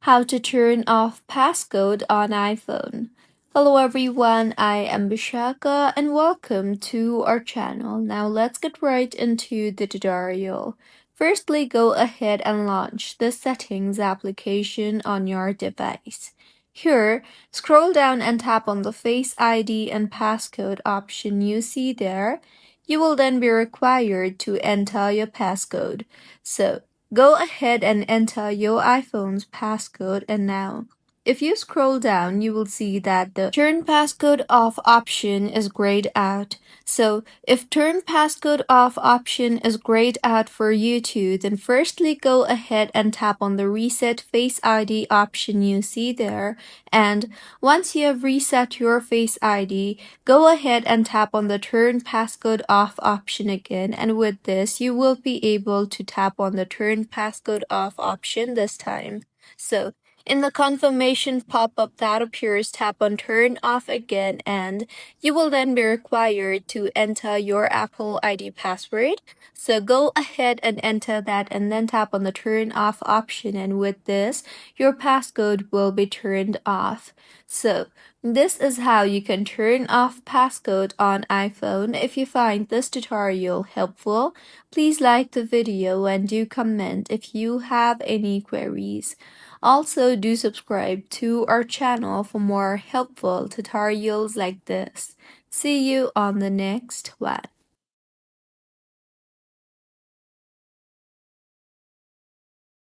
How to turn off passcode on iPhone. Hello everyone, I am Bishaka and welcome to our channel. Now let's get right into the tutorial. Firstly, go ahead and launch the settings application on your device. Here, scroll down and tap on the Face ID and passcode option you see there. You will then be required to enter your passcode. So, go ahead and enter your iPhone's passcode and now. If you scroll down, you will see that the Turn Passcode Off option is grayed out. So, if Turn Passcode Off option is grayed out for you too, then firstly go ahead and tap on the Reset Face ID option you see there. And once you have reset your Face ID, go ahead and tap on the Turn Passcode Off option again, and with this, you will be able to tap on the Turn Passcode Off option this time. So, in the confirmation pop-up that appears, tap on Turn Off again, and you will then be required to enter your Apple ID password. So go ahead and enter that and then tap on the Turn Off option, and with this, your passcode will be turned off. So, this is how you can turn off passcode on iPhone. If you find this tutorial helpful, please like the video and do comment if you have any queries. Also, do subscribe to our channel for more helpful tutorials like this. See you on the next one.